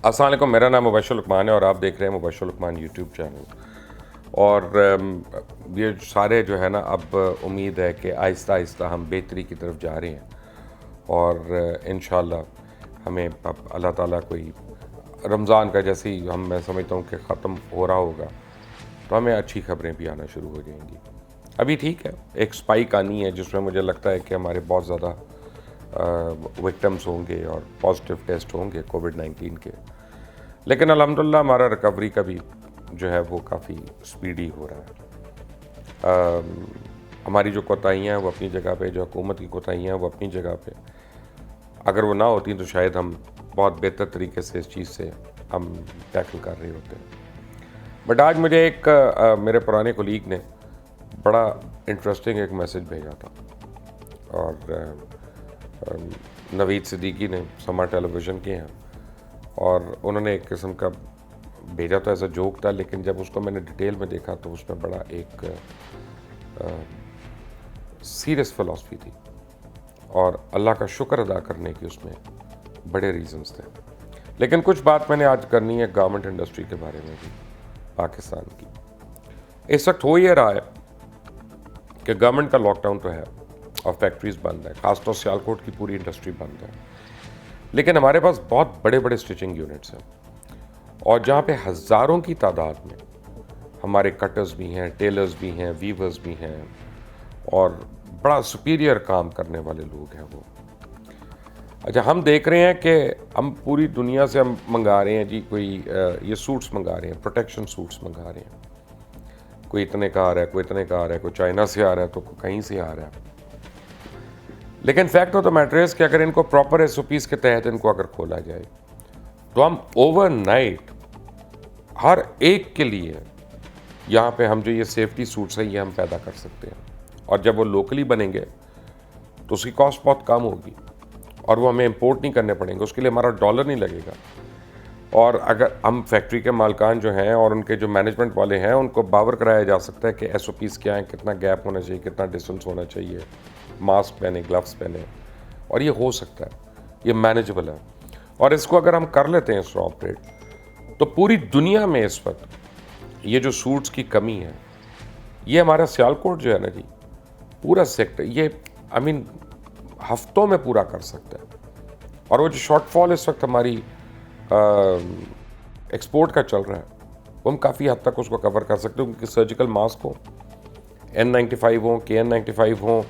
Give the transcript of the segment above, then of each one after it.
अस्सलाम वालेकुम, मेरा नाम मुबश्शिर लुकमान है और आप देख रहे हैं मुबश्शिर लुकमान यूट्यूब चैनल। और ये सारे जो है ना, अब उम्मीद है कि आहिस्ता आहिस्ता हम बेहतरी की तरफ जा रहे हैं और इंशाअल्लाह हमें अब अल्लाह ताला कोई रमज़ान का जैसे ही मैं समझता हूँ कि ख़त्म हो रहा होगा तो हमें अच्छी खबरें भी आना शुरू हो जाएंगी। अभी ठीक है, एक स्पाइक आनी है जिसमें मुझे लगता है कि हमारे बहुत ज़्यादा विक्टिम्स होंगे और पॉजिटिव टेस्ट होंगे कोविड-19 के, लेकिन अल्हम्दुलिल्लाह हमारा रिकवरी का भी जो है वो काफ़ी स्पीडी हो रहा है। हमारी जो कोताहियाँ हैं वो अपनी जगह पे, जो हुकूमत की कोताहियाँ हैं वो अपनी जगह पे, अगर वो ना होती तो शायद हम बहुत बेहतर तरीके से इस चीज़ से हम टैकल कर रहे होते। बट आज मुझे एक मेरे पुराने कोलीग ने बड़ा इंटरेस्टिंग एक मैसेज भेजा था और नवीद सिद्दीकी ने समा टेलीविज़न के हैं और उन्होंने एक किस्म का भेजा तो ऐसा जोक था, लेकिन जब उसको मैंने डिटेल में देखा तो उसमें बड़ा एक सीरियस फ़िलॉसफी थी और अल्लाह का शुक्र अदा करने की उसमें बड़े रीज़न्स थे। लेकिन कुछ बात मैंने आज करनी है गारमेंट इंडस्ट्री के बारे में भी, पाकिस्तान की। इस वक्त हो ये रहा है कि गवर्नमेंट का लॉकडाउन तो है और फैक्ट्रीज़ बंद है, खासतौर से सियालकोट की पूरी इंडस्ट्री बंद है, लेकिन हमारे पास बहुत बड़े बड़े स्टिचिंग यूनिट्स हैं और जहाँ पे हज़ारों की तादाद में हमारे कटर्स भी हैं, टेलर्स भी हैं, वीवर्स भी हैं और बड़ा सुपीरियर काम करने वाले लोग हैं वो। अच्छा, हम देख रहे हैं कि हम पूरी दुनिया से हम मंगा रहे हैं जी, कोई ये सूट्स मंगा रहे हैं, प्रोटेक्शन सूट्स मंगा रहे हैं, कोई इतने का आ रहा है, कोई इतने का आ रहा है, कोई चाइना से आ रहा है तो कोई कहीं से आ रहा है। लेकिन fact of the matter is कि अगर इनको प्रॉपर SOPs के तहत इनको अगर खोला जाए तो हम ओवरनाइट हर एक के लिए यहाँ पे हम जो ये सेफ्टी सूट्स हैं ये हम पैदा कर सकते हैं और जब वो लोकली बनेंगे तो उसकी कॉस्ट बहुत कम होगी और वो हमें इंपोर्ट नहीं करने पड़ेंगे, उसके लिए हमारा डॉलर नहीं लगेगा। और अगर हम फैक्ट्री के मालकान जो हैं और उनके जो मैनेजमेंट वाले हैं उनको बावर कराया जा सकता है कि SOPs क्या हैं, कितना गैप होना चाहिए, कितना डिस्टेंस होना चाहिए, मास्क पहने, ग्लव्स पहने, और ये हो सकता है, ये मैनेजेबल है। और इसको अगर हम कर लेते हैं इसको ऑपरेट तो पूरी दुनिया में इस वक्त ये जो सूट्स की कमी है, ये हमारा सियालकोट जो है ना जी, पूरा सेक्टर ये हफ्तों में पूरा कर सकता है। और वो जो शॉर्टफॉल इस वक्त हमारी एक्सपोर्ट का चल रहा है वो हम काफ़ी हद तक उसको कवर कर सकते हैं, क्योंकि सर्जिकल मास्क हो, N95 हो, KN95 हो,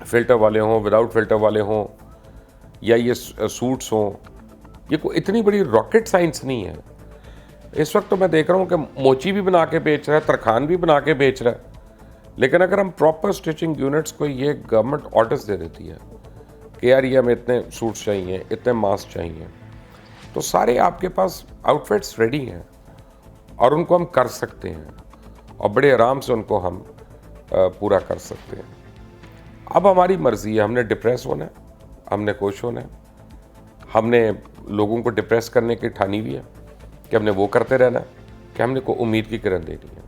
फ़िल्टर वाले हों, विदाउट फ़िल्टर वाले हों, या ये सूट्स हों, ये कोई इतनी बड़ी रॉकेट साइंस नहीं है। इस वक्त तो मैं देख रहा हूँ कि मोची भी बना के बेच रहा है, तरखान भी बना के बेच रहा है, लेकिन अगर हम प्रॉपर स्टिचिंग यूनिट्स को ये गवर्नमेंट ऑर्डर्स दे देती है कि यार ये हमें इतने सूट्स चाहिए, इतने मास्क चाहिए, तो सारे आपके पास आउटफिट्स रेडी हैं और उनको हम कर सकते हैं और बड़े आराम से उनको हम पूरा कर सकते हैं। अब हमारी मर्ज़ी है, हमने डिप्रेस होना है, हमने खुश होना है, हमने लोगों को डिप्रेस करने की ठानी हुई है कि हमने वो करते रहना है, कि हमने को उम्मीद की किरण देनी है।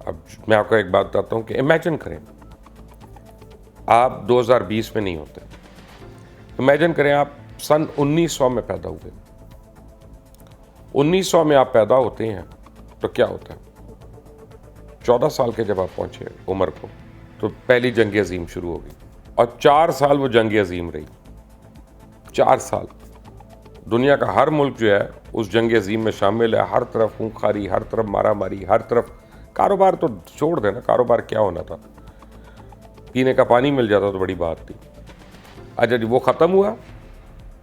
अब मैं आपको एक बात बताता हूँ कि इमेजिन करें आप 2020 में नहीं होते, इमेजिन करें आप सन 1900 में पैदा हुए, 1900 में आप पैदा होते हैं तो क्या होता है, 14 साल के जब आप पहुँचे उम्र को तो पहली जंग अजीम शुरू हो गई और 4 साल वो जंग अजीम रही। 4 साल दुनिया का हर मुल्क जो है उस जंग अजीम में शामिल है, हर तरफ खूंखारी, हर तरफ मारामारी, हर तरफ कारोबार तो छोड़ देना, कारोबार क्या होना था, पीने का पानी मिल जाता तो बड़ी बात थी। अच्छा जी, वो ख़त्म हुआ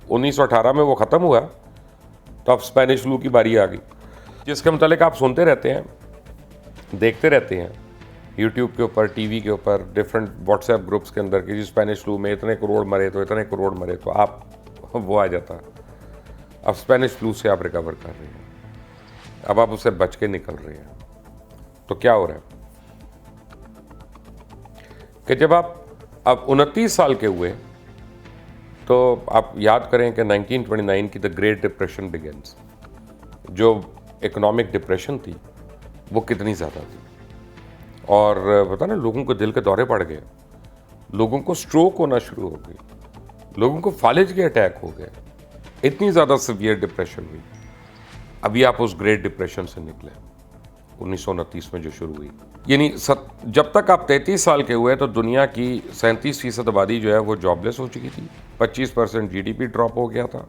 1918 में, वो ख़त्म हुआ तो अब स्पेनिश फ्लू की बारी आ गई, जिसके मुतालिक आप सुनते रहते हैं, देखते रहते हैं यूट्यूब के ऊपर, टीवी के ऊपर, डिफरेंट व्हाट्सएप ग्रुप्स के अंदर कि जी स्पेनिश फ्लू में इतने करोड़ मरे तो इतने करोड़ मरे, तो आप वो आ जाता। अब स्पेनिश फ्लू से आप रिकवर कर रहे हैं, अब आप उससे बच के निकल रहे हैं। तो क्या हो रहा है कि जब आप अब 29 साल के हुए तो आप याद करें कि 1929 की द ग्रेट डिप्रेशन बिगिंस, जो इकोनॉमिक डिप्रेशन थी वो कितनी ज़्यादा थी और पता ना, लोगों को दिल के दौरे पड़ गए, लोगों को स्ट्रोक होना शुरू हो गई, लोगों को फालिज के अटैक हो गए, इतनी ज़्यादा सीवियर डिप्रेशन हुई। अभी आप उस ग्रेट डिप्रेशन से निकले 1929 में जो शुरू हुई, यानी जब तक आप 33 साल के हुए तो दुनिया की 37% आबादी जो है वो जॉबलेस हो चुकी थी, 25% जीडीपी ड्रॉप हो गया था।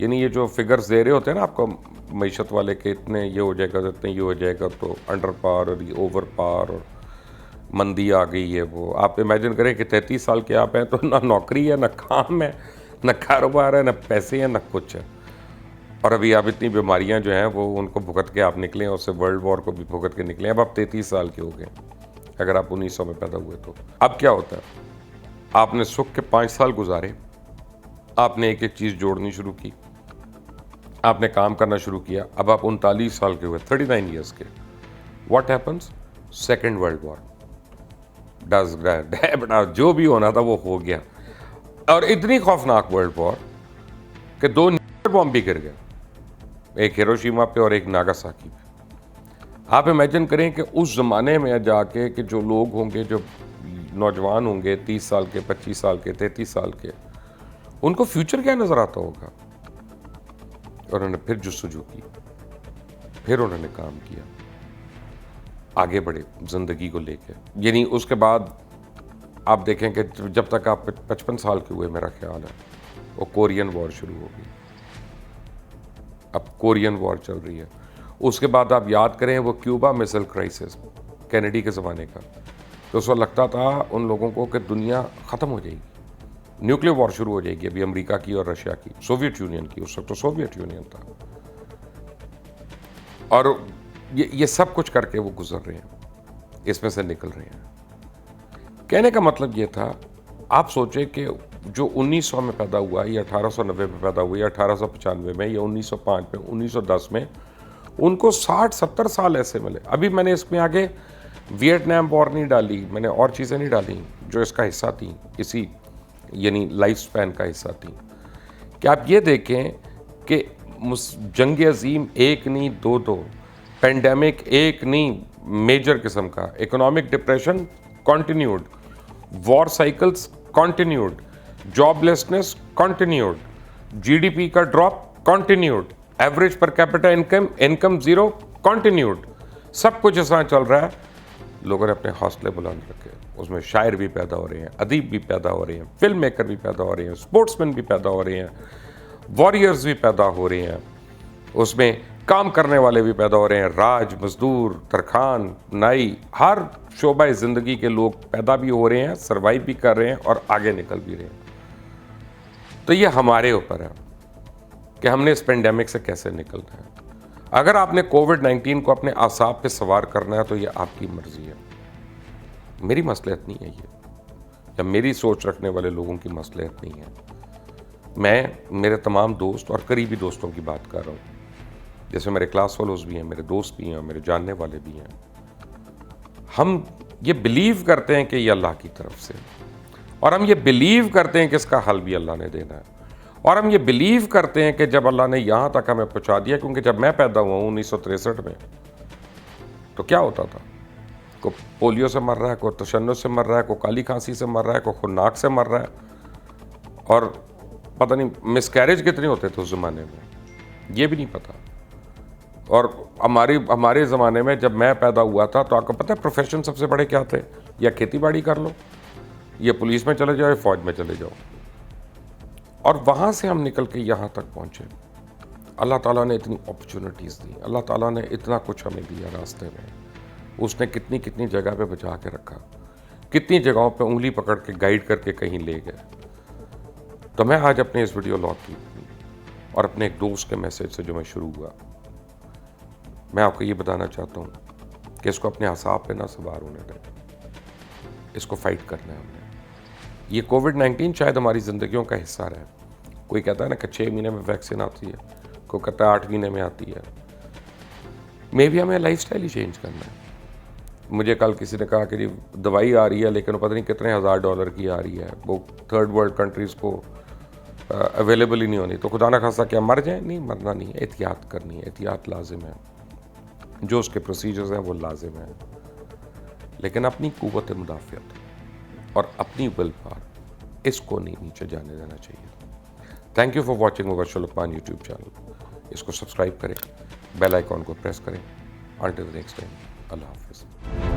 यानी ये जो फिगर्स दे रहे होते हैं ना आपको मईशत वाले के, इतने ये हो जाएगा, इतने ये हो जाएगा, तो अंडर पार और ये ओवर पार और मंदी आ गई है, वो आप इमेजिन करें कि 33 साल के आप हैं तो ना नौकरी है, ना काम है, ना कारोबार है, ना पैसे हैं, ना कुछ है। और अभी आप इतनी बीमारियां जो हैं वो उनको भुगत के आप निकले, उससे वर्ल्ड वॉर को भी भुगत के निकले। अब आप 33 साल के हो गए अगर आप 1900 में पैदा हुए तो। अब क्या होता है, आपने सुख के 5 साल गुजारे, आपने एक एक चीज़ जोड़नी शुरू की, आपने काम करना शुरू किया, अब आप 39 साल के हुए, 39 ईयर्स के। What happens? Second world war does बेटा, जो भी होना था वो हो गया। और इतनी खौफनाक वर्ल्ड वॉर कि 2 न्यूक्लियर बॉम्ब भी गिर गए, एक हिरोशिमा पे और एक नागासाकी पे। आप इमेजिन करें कि उस ज़माने में जाके कि जो लोग होंगे, जो नौजवान होंगे 30 साल के, 25 साल के, 33 साल के, उनको फ्यूचर क्या नज़र आता होगा। और उन्होंने फिर जुस्तजू की, फिर उन्होंने काम किया, आगे बढ़े ज़िंदगी को लेकर। यानी उसके बाद आप देखें कि जब तक आप 55 साल के हुए, मेरा ख्याल है, वो कोरियन वॉर शुरू हो गई। अब कोरियन वॉर चल रही है। उसके बाद आप याद करें वो क्यूबा मिसाइल क्राइसिस, कैनेडी के ज़माने का, तो उस वक्त लगता था उन लोगों को कि दुनिया ख़त्म हो जाएगी, न्यूक्लियर वॉर शुरू हो जाएगी, अभी अमेरिका की और रशिया की, सोवियत यूनियन की, उस वक्त तो सोवियत यूनियन था। और ये सब कुछ करके वो गुजर रहे हैं, इसमें से निकल रहे हैं। कहने का मतलब ये था, आप सोचें कि जो 1900 में पैदा हुआ या 1890 में पैदा हुआ या 1895 में या 1905 में, 1910 में, उनको 60-70 साल ऐसे मिले। अभी मैंने इसमें आगे वियतनाम वॉर नहीं डाली, मैंने और चीज़ें नहीं डाली जो इसका हिस्सा थी, इसी यानी लाइफ स्पैन का हिस्सा थी। कि आप ये देखें कि जंग अजीम एक नहीं, दो, पेंडेमिक एक नहीं, मेजर किस्म का, economic depression continued, war cycles continued, joblessness continued, GDP का drop continued, average per capita income zero continued. सब कुछ ऐसा चल रहा है। लोगों ने अपने हौसले बुलंद रखे, उसमें शायर भी पैदा हो रहे हैं, अदीब भी पैदा हो रहे हैं, फिल्म मेकर भी पैदा हो रहे हैं, स्पोर्ट्समैन भी पैदा हो रहे हैं, वॉरियर्स भी पैदा हो रहे हैं, उसमें काम करने वाले भी पैदा हो रहे हैं, राज, मजदूर, तरखान, नाई, हर शोबा ज़िंदगी के लोग पैदा भी हो रहे हैं, सर्वाइव भी कर रहे हैं और आगे निकल भी रहे हैं। तो ये हमारे ऊपर है कि हमने इस पेंडेमिक से कैसे निकलना है। अगर आपने कोविड-19 को अपने आसाब पे सवार करना है तो ये आपकी मर्जी है, मेरी मसलियत नहीं है ये, या मेरी सोच रखने वाले लोगों की मसलियत नहीं है। मैं मेरे तमाम दोस्त और करीबी दोस्तों की बात कर रहा हूँ, जैसे मेरे क्लास फेलोज़ भी हैं, मेरे दोस्त भी हैं, मेरे जानने वाले भी हैं। हम ये बिलीव करते हैं कि ये अल्लाह की तरफ से, और हम ये बिलीव करते हैं कि इसका हल भी अल्लाह ने देना है, और हम ये बिलीव करते हैं कि जब अल्लाह ने यहाँ तक हमें पहुँचा दिया, क्योंकि जब मैं पैदा हुआ हूँ 1963 में, तो क्या होता था, कोई पोलियो से मर रहा है, कोई तशन्नुस से मर रहा है, कोई काली खांसी से मर रहा है, कोई खुन्नाक से मर रहा है, और पता नहीं मिसकैरेज कितने होते थे उस ज़माने में, ये भी नहीं पता। और हमारे ज़माने में जब मैं पैदा हुआ था तो आपको पता है प्रोफेशन सबसे बड़े क्या थे, या खेती बाड़ी कर लो, या पुलिस में चले जाओ, या फ़ौज में चले जाओ। और वहाँ से हम निकल के यहाँ तक पहुँचे। अल्लाह ताला ने इतनी अपॉर्चुनिटीज़ दी, अल्लाह ताला ने इतना कुछ हमें दिया रास्ते में, उसने कितनी कितनी जगह पे बचा के रखा, कितनी जगहों पे उंगली पकड़ के गाइड करके कहीं ले गए। तो मैं आज अपने इस वीडियो लॉग की और अपने एक दोस्त के मैसेज से जो मैं शुरू हुआ, मैं आपको ये बताना चाहता हूँ कि इसको अपने असाब पे ना सवार होने दें, इसको फाइट करना है हमने। ये कोविड-19 शायद हमारी ज़िंदगियों का हिस्सा रहा है। कोई कहता है ना कि 6 महीने में वैक्सीन आती है, कोई कहता है 8 महीने में आती है। मे भी हमें लाइफस्टाइल ही चेंज करना है। मुझे कल किसी ने कहा कि जी दवाई आ रही है लेकिन पता नहीं कितने $1000 की आ रही है, वो थर्ड वर्ल्ड कंट्रीज़ को अवेलेबल ही नहीं होनी। तो खुदा ना खास्ता क्या मर जाए? नहीं, मरना नहीं है, एहतियात करनी है, एहतियात लाजिम है, जो उसके प्रोसीजर्स हैं वो लाजिम है, लेकिन अपनी क़ुव्वत मुदाफ़ियत और अपनी विल पावर, इसको नहीं नीचे जाने देना चाहिए। Thank you for watching Mubasher Lucman YouTube channel. इसको सब्सक्राइब करें, बेल आइकॉन को प्रेस करें। अंटिल नेक्स्ट टाइम, अल्लाह हाफिज़।